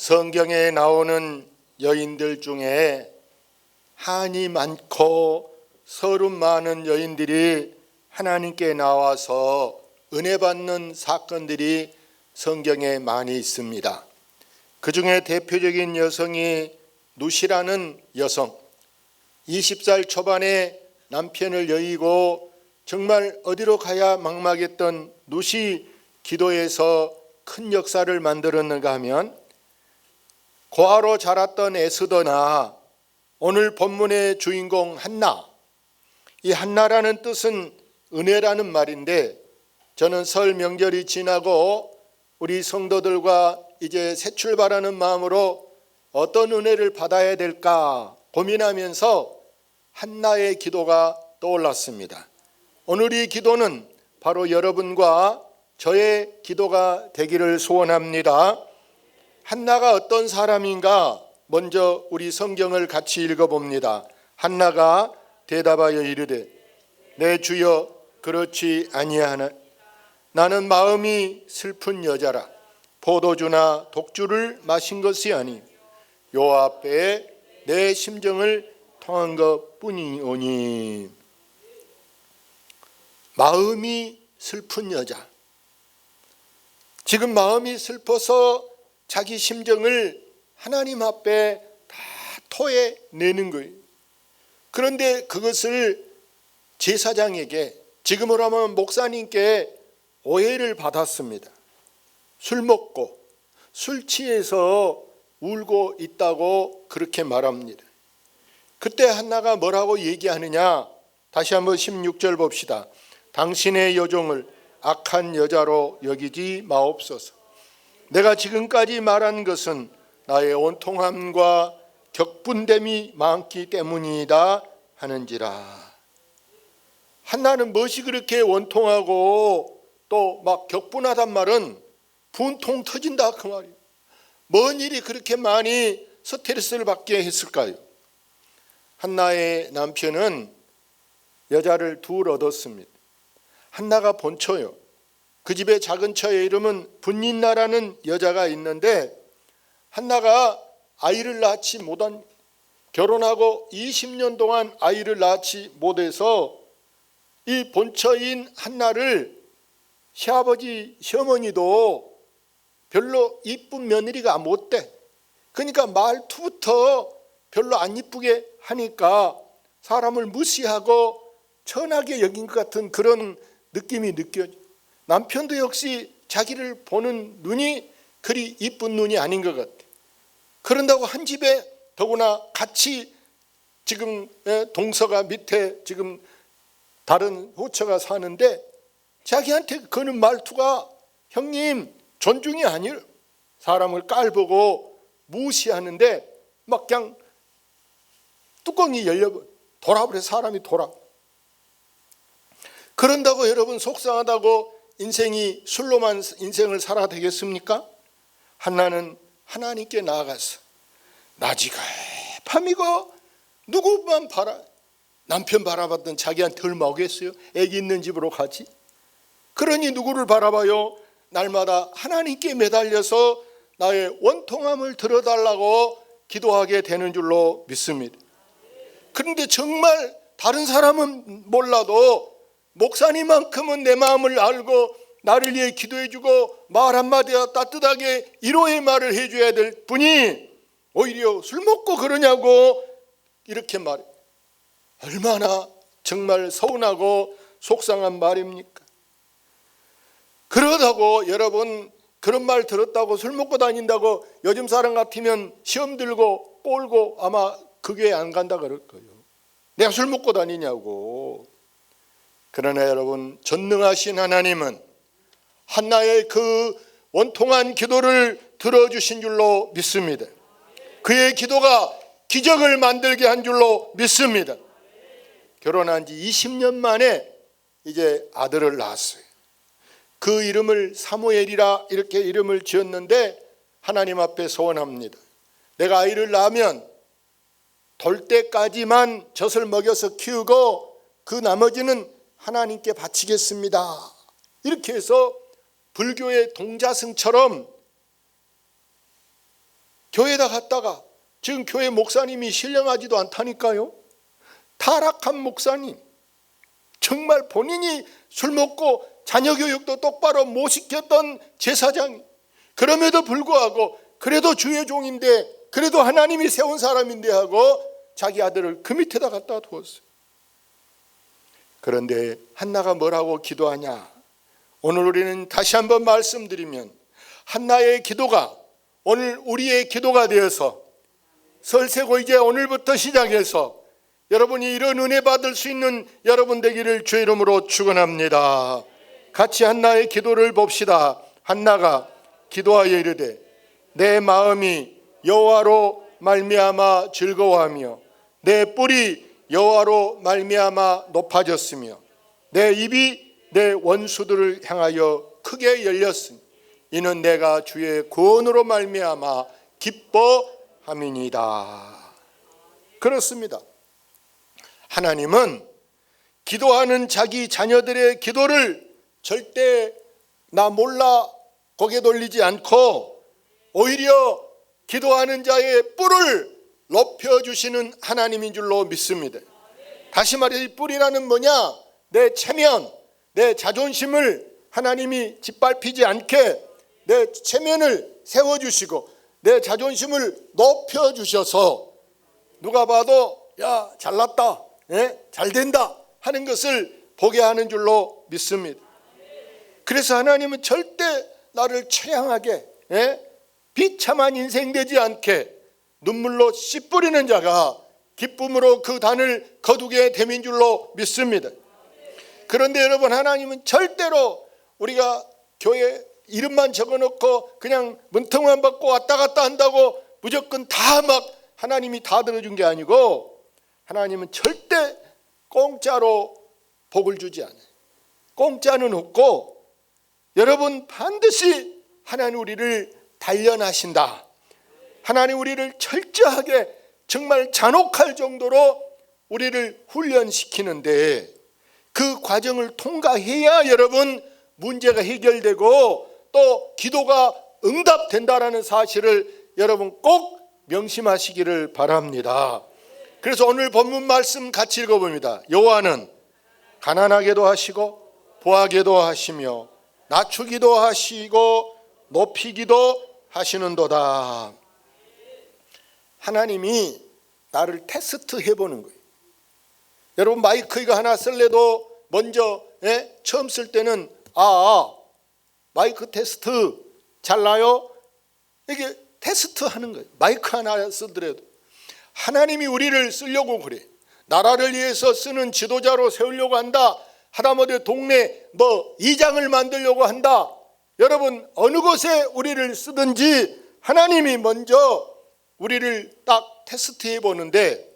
성경에 나오는 여인들 중에 한이 많고 서름 많은 여인들이 하나님께 나와서 은혜 받는 사건들이 성경에 많이 있습니다. 그 중에 대표적인 여성이 누시라는 여성, 20살 초반에 남편을 여의고 정말 어디로 가야 막막했던 누시 기도에서 큰 역사를 만들었는가 하면, 고아로 자랐던 에스더나 오늘 본문의 주인공 한나, 이 한나라는 뜻은 은혜라는 말인데, 저는 설 명절이 지나고 우리 성도들과 이제 새 출발하는 마음으로 어떤 은혜를 받아야 될까 고민하면서 한나의 기도가 떠올랐습니다. 오늘 이 기도는 바로 여러분과 저의 기도가 되기를 소원합니다. 한나가 어떤 사람인가 먼저 우리 성경을 같이 읽어봅니다. 한나가 대답하여 이르되 내 주여 그렇지 아니하나 나는 마음이 슬픈 여자라. 포도주나 독주를 마신 것이 아니 요 앞에 내 심정을 통한 것뿐이오니. 마음이 슬픈 여자, 지금 마음이 슬퍼서 자기 심정을 하나님 앞에 다 토해내는 거예요. 그런데 그것을 제사장에게, 지금으로 하면 목사님께 오해를 받았습니다. 술 먹고 술 취해서 울고 있다고 그렇게 말합니다. 그때 한나가 뭐라고 얘기하느냐, 다시 한번 16절 봅시다. 당신의 여종을 악한 여자로 여기지 마옵소서. 내가 지금까지 말한 것은 나의 온통함과 격분됨이 많기 때문이다 하는지라. 한나는 무엇이 그렇게 원통하고 또 막 격분하단 말은 분통 터진다 그 말이에요. 뭔 일이 그렇게 많이 스트레스를 받게 했을까요? 한나의 남편은 여자를 둘 얻었습니다. 한나가 본처요. 그 집의 작은 처의 이름은 분린나라는 여자가 있는데, 한나가 아이를 낳지 못한, 결혼하고 20년 동안 아이를 낳지 못해서 이 본처인 한나를 시아버지 시어머니도 별로 이쁜 며느리가 못 돼. 그러니까 말투부터 별로 안 이쁘게 하니까 사람을 무시하고 천하게 여긴 것 같은 그런 느낌이 느껴져. 남편도 역시 자기를 보는 눈이 그리 이쁜 눈이 아닌 것 같아. 그런다고 한 집에 더구나 같이 지금 동서가 밑에 지금 다른 호처가 사는데 자기한테 거는 말투가 형님 존중이 아니에요. 사람을 깔보고 무시하는데 막 그냥 뚜껑이 열려버려. 돌아버려. 사람이 돌아. 그런다고 여러분 속상하다고 인생이 술로만 인생을 살아야 되겠습니까? 한나는 하나님께 나아가서 나지가 밤이고 누구만 남편 바라봤던 자기한테 얼마 오겠어요? 애기 있는 집으로 가지. 그러니 누구를 바라봐요? 날마다 하나님께 매달려서 나의 원통함을 들어달라고 기도하게 되는 줄로 믿습니다. 그런데 정말 다른 사람은 몰라도 목사님만큼은 내 마음을 알고 나를 위해 기도해주고 말 한마디와 따뜻하게 위로의 말을 해줘야 될 분이 오히려 술 먹고 그러냐고 이렇게 말해. 얼마나 정말 서운하고 속상한 말입니까? 그러다고 여러분 그런 말 들었다고 술 먹고 다닌다고 요즘 사람 같으면 시험 들고 꼴고 아마 그 교회 안 간다 그럴 거예요. 내가 술 먹고 다니냐고. 그러나 여러분 전능하신 하나님은 한나의 그 원통한 기도를 들어주신 줄로 믿습니다. 그의 기도가 기적을 만들게 한 줄로 믿습니다. 결혼한 지 20년 만에 이제 아들을 낳았어요. 그 이름을 사무엘이라 이렇게 이름을 지었는데 하나님 앞에 소원합니다. 내가 아이를 낳으면 돌 때까지만 젖을 먹여서 키우고 그 나머지는 하나님께 바치겠습니다. 이렇게 해서 불교의 동자승처럼 교회에다 갔다가 지금 교회 목사님이 신령하지도 않다니까요. 타락한 목사님, 정말 본인이 술 먹고 자녀 교육도 똑바로 못 시켰던 제사장이, 그럼에도 불구하고 그래도 주의 종인데, 그래도 하나님이 세운 사람인데 하고 자기 아들을 그 밑에다 갖다 두었어요. 그런데 한나가 뭐라고 기도하냐? 오늘 우리는 다시 한번 말씀드리면 한나의 기도가 오늘 우리의 기도가 되어서 설세고 이제 오늘부터 시작해서 여러분이 이런 은혜 받을 수 있는 여러분 되기를 주의 이름으로 축원합니다. 같이 한나의 기도를 봅시다. 한나가 기도하여 이르되 내 마음이 여호와로 말미암아 즐거워하며 내 뿔이 여호와로 말미암아 높아졌으며 내 입이 내 원수들을 향하여 크게 열렸으니 이는 내가 주의 구원으로 말미암아 기뻐함이니이다. 그렇습니다. 하나님은 기도하는 자기 자녀들의 기도를 절대 나 몰라 고개 돌리지 않고 오히려 기도하는 자의 뿔을 높여주시는 하나님인 줄로 믿습니다. 다시 말해 이 뿔이라는 뭐냐? 내 체면, 내 자존심을 하나님이 짓밟히지 않게 내 체면을 세워주시고 내 자존심을 높여주셔서 누가 봐도 야 잘났다, 잘 된다 하는 것을 보게 하는 줄로 믿습니다. 그래서 하나님은 절대 나를 처량하게 비참한 인생 되지 않게 눈물로 씨 뿌리는 자가 기쁨으로 그 단을 거두게 됨인 줄로 믿습니다. 그런데 여러분, 하나님은 절대로 우리가 교회 이름만 적어놓고 그냥 문턱만 받고 왔다 갔다 한다고 무조건 다 막 하나님이 다 들어준 게 아니고, 하나님은 절대 공짜로 복을 주지 않아요. 공짜는 없고 여러분 반드시 하나님 우리를 단련하신다. 하나님 우리를 철저하게 정말 잔혹할 정도로 우리를 훈련시키는데 그 과정을 통과해야 여러분 문제가 해결되고 또 기도가 응답된다라는 사실을 여러분 꼭 명심하시기를 바랍니다. 그래서 오늘 본문 말씀 같이 읽어봅니다. 여호와는 가난하게도 하시고 부하게도 하시며 낮추기도 하시고 높이기도 하시는도다. 하나님이 나를 테스트 해보는 거예요. 여러분 마이크 이거 하나 쓸래도 먼저 처음 쓸 때는 마이크 테스트 잘 나요? 이게 테스트 하는 거예요. 마이크 하나 쓰더라도 하나님이 우리를 쓰려고 그래. 나라를 위해서 쓰는 지도자로 세우려고 한다. 하다못해 동네 이장을 만들려고 한다. 여러분 어느 곳에 우리를 쓰든지 하나님이 먼저 우리를 딱 테스트해 보는데,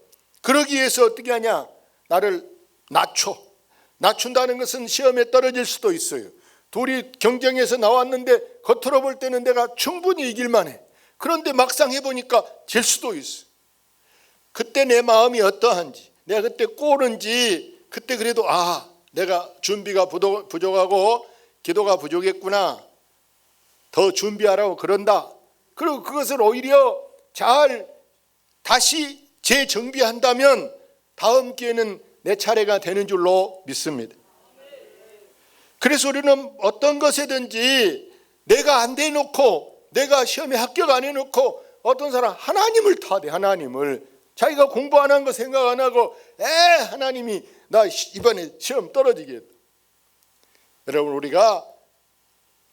그러기 위해서 어떻게 하냐? 나를 낮춘다는 것은 시험에 떨어질 수도 있어요. 둘이 경쟁해서 나왔는데 겉으로 볼 때는 내가 충분히 이길만 해. 그런데 막상 해보니까 질 수도 있어. 그때 내 마음이 어떠한지, 내가 그때 꼬는지, 그때 그래도 내가 준비가 부족하고 기도가 부족했구나, 더 준비하라고 그런다. 그리고 그것을 오히려 잘 다시 재정비한다면 다음 기회는 내 차례가 되는 줄로 믿습니다. 그래서 우리는 어떤 것이든지 내가 안 대놓고, 내가 시험에 합격 안 해놓고, 어떤 사람 하나님을 탓해. 하나님을 자기가 공부 안 한 거 생각 안 하고 하나님이 나 이번에 시험 떨어지겠다. 여러분 우리가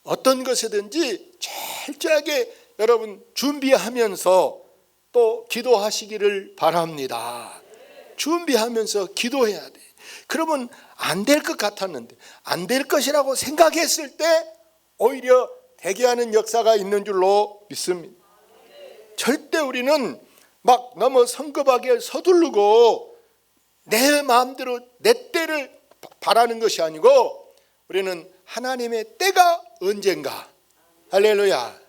어떤 것이든지 철저하게 여러분 준비하면서 또 기도하시기를 바랍니다. 준비하면서 기도해야 돼. 그러면 안 될 것 같았는데 안 될 것이라고 생각했을 때 오히려 되게 하는 역사가 있는 줄로 믿습니다. 절대 우리는 막 너무 성급하게 서두르고 내 마음대로 내 때를 바라는 것이 아니고, 우리는 하나님의 때가 언젠가, 할렐루야,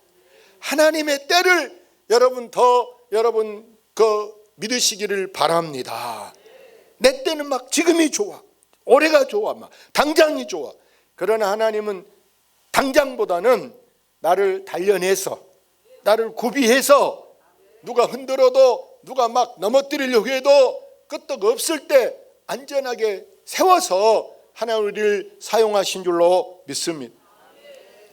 하나님의 때를 여러분 믿으시기를 바랍니다. 내 때는 막 지금이 좋아, 올해가 좋아, 막 당장이 좋아. 그러나 하나님은 당장보다는 나를 단련해서, 나를 구비해서 누가 흔들어도 누가 막 넘어뜨리려고 해도 끄떡 없을 때 안전하게 세워서 하나님 우리를 사용하신 줄로 믿습니다.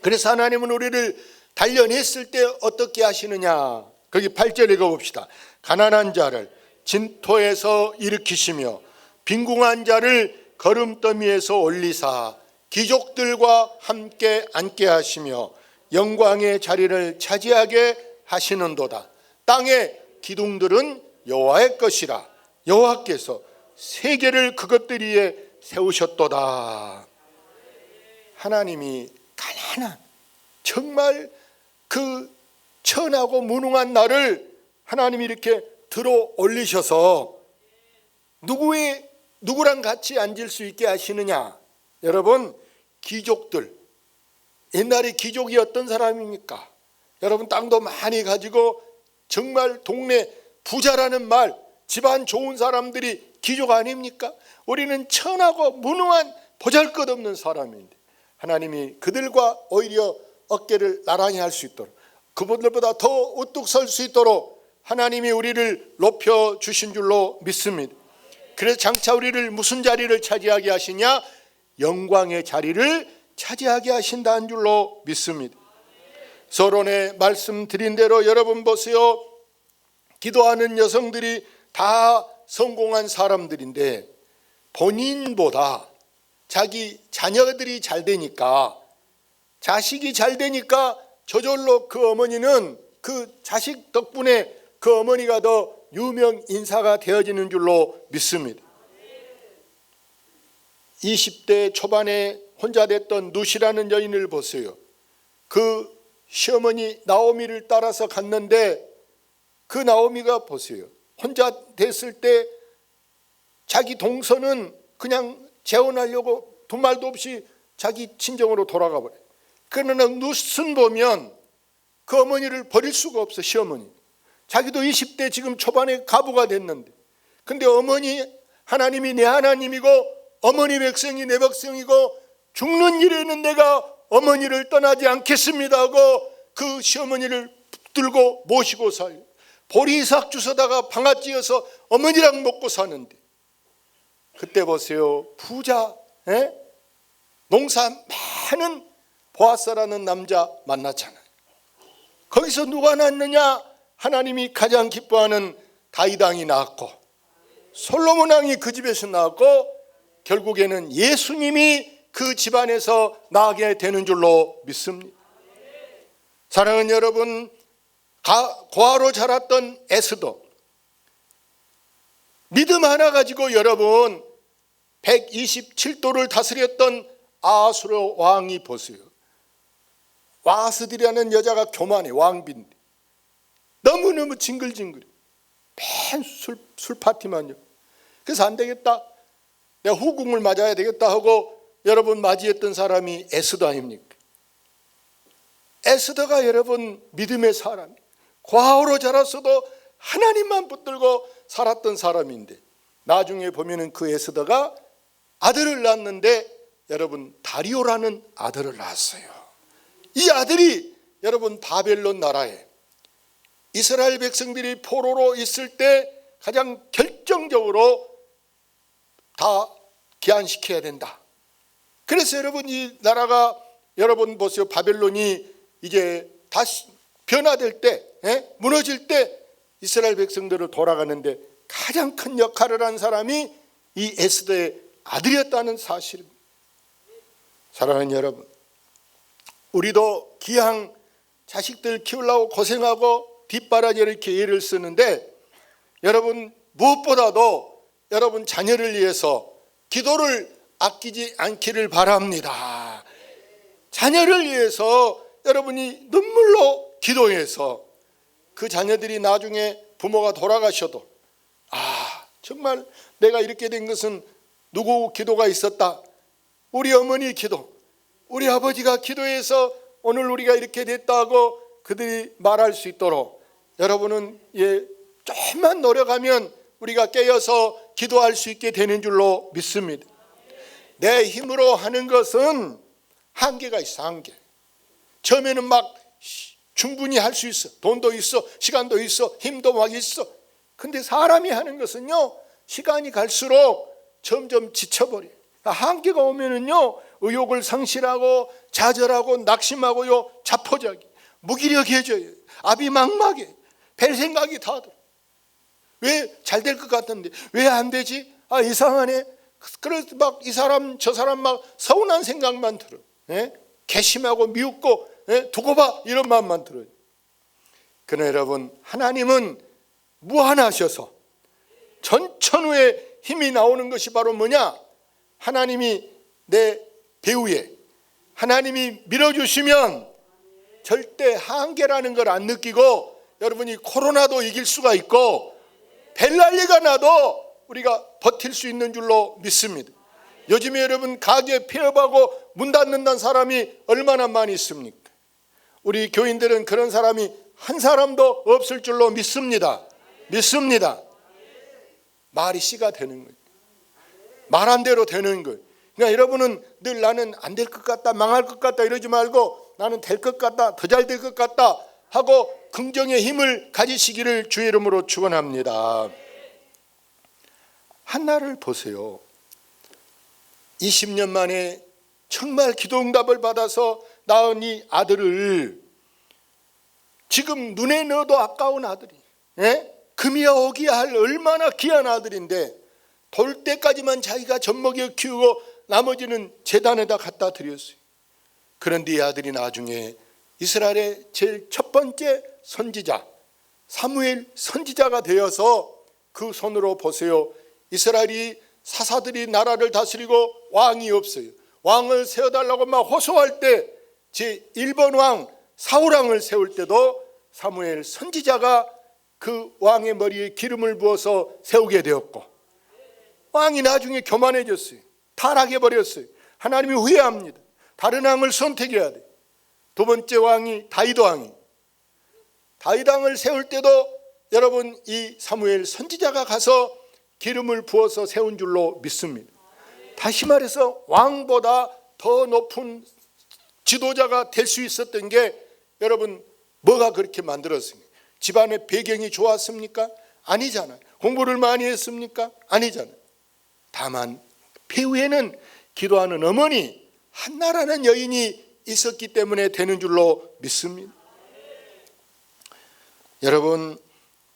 그래서 하나님은 우리를 단련했을 때 어떻게 하시느냐, 거기 8절 읽어봅시다. 가난한 자를 진토에서 일으키시며 빈궁한 자를 거름더미에서 올리사 귀족들과 함께 앉게 하시며 영광의 자리를 차지하게 하시는도다. 땅의 기둥들은 여호와의 것이라 여호와께서 세계를 그것들 위에 세우셨도다. 하나님이 가난한, 정말 그 천하고 무능한 나를 하나님이 이렇게 들어 올리셔서 누구랑 같이 앉을 수 있게 하시느냐. 여러분, 귀족들, 옛날에 귀족이 어떤 사람입니까? 여러분, 땅도 많이 가지고 정말 동네 부자라는 말, 집안 좋은 사람들이 귀족 아닙니까? 우리는 천하고 무능한 보잘것없는 사람인데 하나님이 그들과 오히려 어깨를 나란히 할 수 있도록, 그분들보다 더 우뚝 설 수 있도록 하나님이 우리를 높여주신 줄로 믿습니다. 그래서 장차 우리를 무슨 자리를 차지하게 하시냐? 영광의 자리를 차지하게 하신다는 줄로 믿습니다. 서론에 말씀드린 대로 여러분 보세요. 기도하는 여성들이 다 성공한 사람들인데 본인보다 자기 자녀들이 잘 되니까, 자식이 잘 되니까 저절로 그 어머니는 그 자식 덕분에 그 어머니가 더 유명 인사가 되어지는 줄로 믿습니다. 20대 초반에 혼자 됐던 누시라는 여인을 보세요. 그 시어머니 나오미를 따라서 갔는데 그 나오미가 보세요. 혼자 됐을 때 자기 동서는 그냥 재혼하려고 두 말도 없이 자기 친정으로 돌아가 버려요. 그러나 누슨 보면 그 어머니를 버릴 수가 없어. 시어머니 자기도 20대 지금 초반에 가부가 됐는데, 근데 어머니 하나님이 내 하나님이고 어머니 백성이 내 백성이고 죽는 일에는 내가 어머니를 떠나지 않겠습니다 하고 그 시어머니를 붙들고 모시고 살요. 보리삭 주워다가 방아찌어서 어머니랑 먹고 사는데, 그때 보세요. 부자, 농사 많은 보아스라는 남자 만났잖아요. 거기서 누가 낳느냐? 하나님이 가장 기뻐하는 다윗 왕이 낳았고 솔로몬 왕이 그 집에서 낳았고 결국에는 예수님이 그 집안에서 나게 되는 줄로 믿습니다. 사랑하는 여러분, 고아로 자랐던 에스더, 믿음 하나 가지고 여러분 127도를 다스렸던 아수르 왕이 보세요. 와스들이라는 여자가 교만해. 왕비인데 너무너무 징글징글해. 맨 술 파티만요. 그래서 안 되겠다, 내가 후궁을 맞아야 되겠다 하고 여러분 맞이했던 사람이 에스더 아닙니까? 에스더가 여러분 믿음의 사람, 과오로 자랐어도 하나님만 붙들고 살았던 사람인데 나중에 보면은 그 에스더가 아들을 낳았는데 여러분 다리오라는 아들을 낳았어요. 이 아들이 여러분 바벨론 나라에 이스라엘 백성들이 포로로 있을 때 가장 결정적으로 다 기한시켜야 된다. 그래서 여러분 이 나라가 여러분 보세요. 바벨론이 이제 다시 변화될 때, 무너질 때 이스라엘 백성들을 돌아가는데 가장 큰 역할을 한 사람이 이 에스더의 아들이었다는 사실입니다. 사랑하는 여러분, 우리도 기왕 자식들 키우려고 고생하고 뒷바라지를 이렇게 애를 쓰는데 여러분 무엇보다도 여러분 자녀를 위해서 기도를 아끼지 않기를 바랍니다. 자녀를 위해서 여러분이 눈물로 기도해서 그 자녀들이 나중에 부모가 돌아가셔도 정말 내가 이렇게 된 것은 누구 기도가 있었다, 우리 어머니 기도, 우리 아버지가 기도해서 오늘 우리가 이렇게 됐다고 그들이 말할 수 있도록 여러분은 조금만 노력하면 우리가 깨어서 기도할 수 있게 되는 줄로 믿습니다. 내 힘으로 하는 것은 한계가 있어. 한계. 처음에는 막 충분히 할 수 있어. 돈도 있어, 시간도 있어, 힘도 막 있어. 근데 사람이 하는 것은요, 시간이 갈수록 점점 지쳐버려요. 한계가 오면은요, 의욕을 상실하고 좌절하고 낙심하고요, 자포자기, 무기력해져요. 아비막막해. 별 생각이 다 들어. 왜 잘 될 것 같은데 왜 안 되지? 아, 이상하네. 그래서 막 이 사람 저 사람 막 서운한 생각만 들어. 예? 괘씸하고 미웃고, 예? 두고 봐, 이런 마음만 들어요. 그러나 여러분, 하나님은 무한하셔서 전천후에 힘이 나오는 것이 바로 뭐냐? 하나님이 내 배후에 하나님이 밀어주시면 절대 한계라는 걸 안 느끼고, 여러분이 코로나도 이길 수가 있고 벨난리가 나도 우리가 버틸 수 있는 줄로 믿습니다. 요즘에 여러분, 가게 폐업하고 문 닫는다는 사람이 얼마나 많이 있습니까? 우리 교인들은 그런 사람이 한 사람도 없을 줄로 믿습니다. 믿습니다. 말이 씨가 되는 거예요. 말한 대로 되는 거예요. 그러니까 여러분은 늘 나는 안 될 것 같다, 망할 것 같다 이러지 말고, 나는 될 것 같다, 더 잘 될 것 같다 하고 긍정의 힘을 가지시기를 주의 이름으로 축원합니다. 한나를 보세요. 20년 만에 정말 기도 응답을 받아서 낳은 이 아들을, 지금 눈에 넣어도 아까운 아들이, 예? 금이야 오기야 할 얼마나 귀한 아들인데 돌 때까지만 자기가 젖먹여 키우고 나머지는 제단에다 갖다 드렸어요. 그런데 이 아들이 나중에 이스라엘의 제일 첫 번째 선지자 사무엘 선지자가 되어서 그 손으로 보세요. 이스라엘이 사사들이 나라를 다스리고 왕이 없어요. 왕을 세워달라고 막 호소할 때 제1번 왕 사울왕을 세울 때도 사무엘 선지자가 그 왕의 머리에 기름을 부어서 세우게 되었고, 왕이 나중에 교만해졌어요. 타락해버렸어요. 하나님이 후회합니다. 다른 왕을 선택해야 돼. 두 번째 왕이 다윗 왕이, 다윗 왕을 세울 때도 여러분 이 사무엘 선지자가 가서 기름을 부어서 세운 줄로 믿습니다. 다시 말해서 왕보다 더 높은 지도자가 될 수 있었던 게, 여러분 뭐가 그렇게 만들었습니까? 집안의 배경이 좋았습니까? 아니잖아요. 공부를 많이 했습니까? 아니잖아요. 다만 배후에는 기도하는 어머니 한나라는 여인이 있었기 때문에 되는 줄로 믿습니다. 여러분,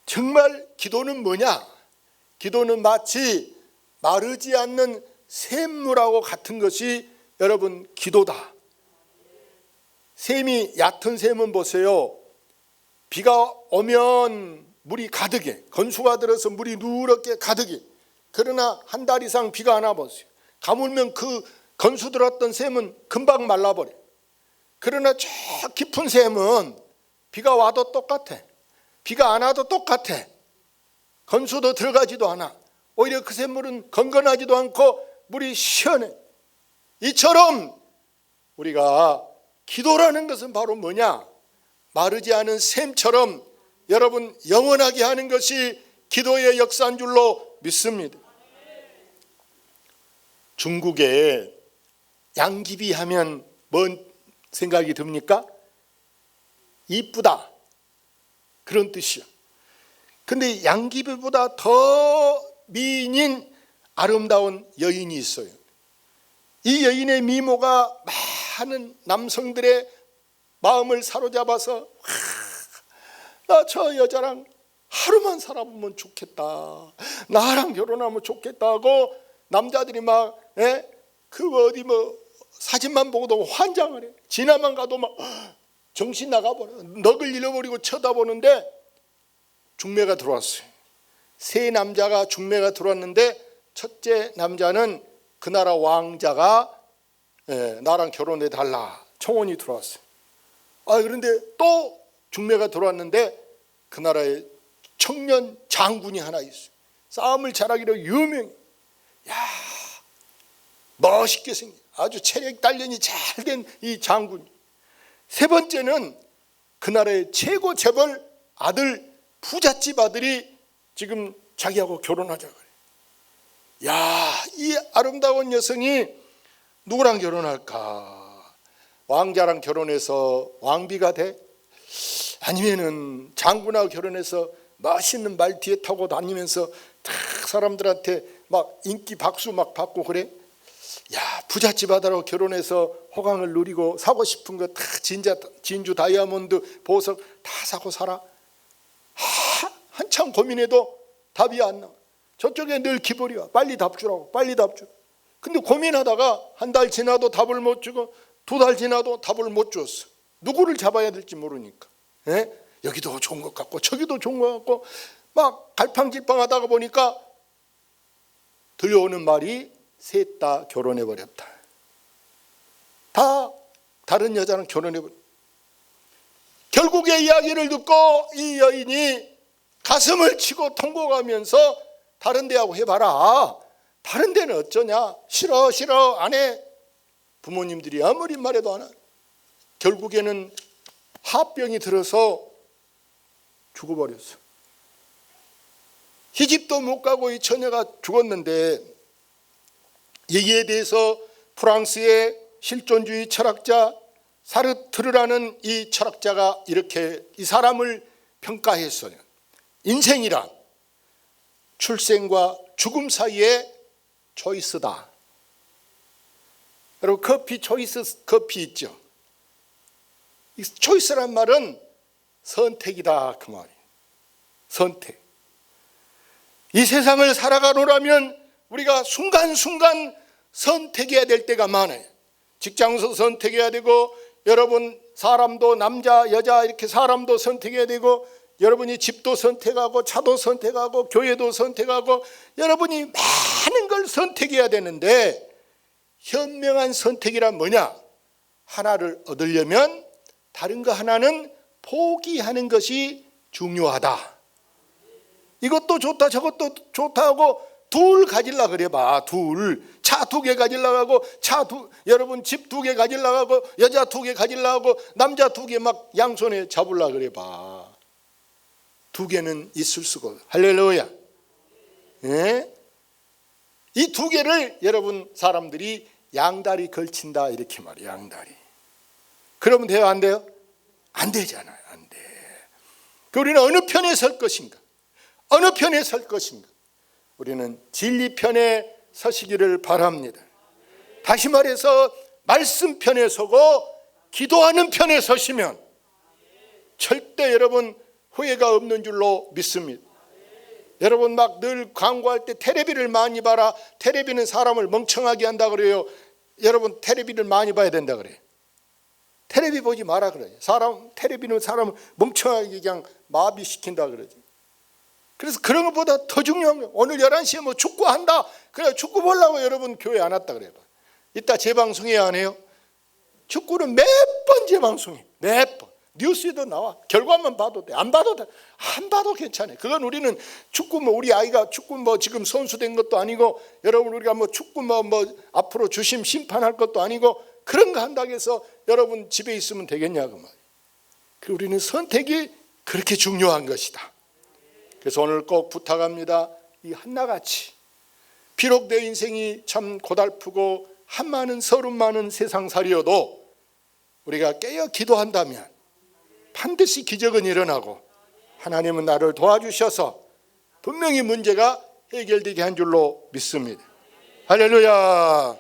정말 기도는 뭐냐? 기도는 마치 마르지 않는 샘물하고 같은 것이 여러분 기도다. 샘이, 얕은 샘은 보세요. 비가 오면 물이 가득해. 건수가 들어서 물이 누렇게 가득해. 그러나 한 달 이상 비가 안 와보세요. 가물면 그 건수 들었던 샘은 금방 말라버려. 그러나 저 깊은 샘은 비가 와도 똑같아. 비가 안 와도 똑같아. 건수도 들어가지도 않아. 오히려 그 샘물은 건건하지도 않고 물이 시원해. 이처럼 우리가 기도라는 것은 바로 뭐냐? 마르지 않은 샘처럼 여러분 영원하게 하는 것이 기도의 역사인 줄로 믿습니다. 중국에 양귀비 하면 뭔 생각이 듭니까? 이쁘다, 그런 뜻이야. 근데 양귀비보다 더 미인인 아름다운 여인이 있어요. 이 여인의 미모가 많은 남성들의 마음을 사로잡아서, 나 저 여자랑 하루만 살아보면 좋겠다, 나랑 결혼하면 좋겠다 하고 남자들이 막 그 어디 뭐 사진만 보고도 환장을 해. 지나만 가도 막 정신 나가버려. 넋을 잃어버리고 쳐다보는데 중매가 들어왔어요. 세 남자가 중매가 들어왔는데, 첫째 남자는 그 나라 왕자가 나랑 결혼해 달라 청혼이 들어왔어요. 그런데 또 중매가 들어왔는데 그 나라에 청년 장군이 하나 있어요. 싸움을 잘하기로 유명해. 멋있게 생긴 아주 체력 단련이 잘 된 이 장군. 세 번째는 그 나라의 최고 재벌 아들, 부잣집 아들이 지금 자기하고 결혼하자 그래. 이 아름다운 여성이 누구랑 결혼할까? 왕자랑 결혼해서 왕비가 돼? 아니면은 장군하고 결혼해서 멋있는 말 뒤에 타고 다니면서 다 사람들한테 막 인기 박수 막 받고 그래? 야, 부잣집 아들하고 결혼해서 호강을 누리고 사고 싶은 거 다 진주 다이아몬드 보석 다 사고 살아? 한참 고민해도 답이 안 나와. 저쪽에 늘 기벌이 와. 빨리 답 주라고, 빨리 답 주. 근데 고민하다가 한 달 지나도 답을 못 주고 2달 지나도 답을 못 줬어. 누구를 잡아야 될지 모르니까. 예? 여기도 좋은 것 같고 저기도 좋은 것 같고 막 갈팡질팡하다가 보니까 들려오는 말이 셋 다 결혼해버렸다. 다 다른 여자랑 결혼해버렸다. 결국에 이야기를 듣고 이 여인이 가슴을 치고 통곡하면서 다른 데하고 해봐라. 다른 데는 어쩌냐. 싫어 안 해. 부모님들이 아무리 말해도 안 해. 결국에는 하병이 들어서 죽어버렸어. 시집도 못 가고 이 처녀가 죽었는데 여기에 대해서 프랑스의 실존주의 철학자 사르트르라는 이 철학자가 이렇게 이 사람을 평가했어요. 인생이란 출생과 죽음 사이의 초이스다. 여러분 커피 초이스 커피 있죠. 이 초이스란 말은 선택이다 그 말이에요. 선택. 이 세상을 살아가노라면 우리가 순간순간 선택해야 될 때가 많아요. 직장에서 선택해야 되고 여러분 사람도 남자 여자 이렇게 사람도 선택해야 되고 여러분이 집도 선택하고 차도 선택하고 교회도 선택하고 여러분이 많은 걸 선택해야 되는데 현명한 선택이란 뭐냐? 하나를 얻으려면 다른 거 하나는 포기하는 것이 중요하다. 이것도 좋다 저것도 좋다 하고 둘 가질라 그래 봐. 둘. 차 2개 가질라 하고 여러분 집 2개 가질라 하고 여자 2개 가질라 하고 남자 2개 막 양손에 잡으려 그래 봐. 2개는 있을 수가 없어. 할렐루야. 예? 이 2개를 여러분 사람들이 양다리 걸친다 이렇게 말이에요. 양다리. 그러면 돼요 안 돼요? 안 되잖아요. 안 돼. 우리는 어느 편에 설 것인가? 어느 편에 설 것인가? 우리는 진리 편에 서시기를 바랍니다. 다시 말해서 말씀 편에 서고 기도하는 편에 서시면 절대 여러분 후회가 없는 줄로 믿습니다. 여러분 막 늘 광고할 때 테레비를 많이 봐라. 테레비는 사람을 멍청하게 한다 그래요. 여러분 테레비를 많이 봐야 된다 그래요. 테레비 보지 마라 그래요. 테레비는 사람을 멍청하게 그냥 마비시킨다 그러지. 그래서 그런 것보다 더 중요한 거예요. 오늘 11시에 뭐 축구한다. 그래 축구 보려고 여러분 교회 안 왔다 그래요. 이따 재방송해야 안 해요? 축구는 몇 번 재방송해. 몇 번. 뉴스에도 나와. 결과만 봐도 돼. 안 봐도 돼. 안 봐도 괜찮아요. 그건 우리는 축구 우리 아이가 축구 지금 선수 된 것도 아니고 여러분 우리가 축구 앞으로 주심 심판할 것도 아니고 그런 거 한다고 해서 여러분 집에 있으면 되겠냐고 말이에요. 우리는 선택이 그렇게 중요한 것이다. 그래서 오늘 꼭 부탁합니다. 이 한나같이 비록 내 인생이 참 고달프고 한많은 서름 많은 세상살이여도 우리가 깨어 기도한다면 반드시 기적은 일어나고 하나님은 나를 도와주셔서 분명히 문제가 해결되게 한 줄로 믿습니다. 할렐루야.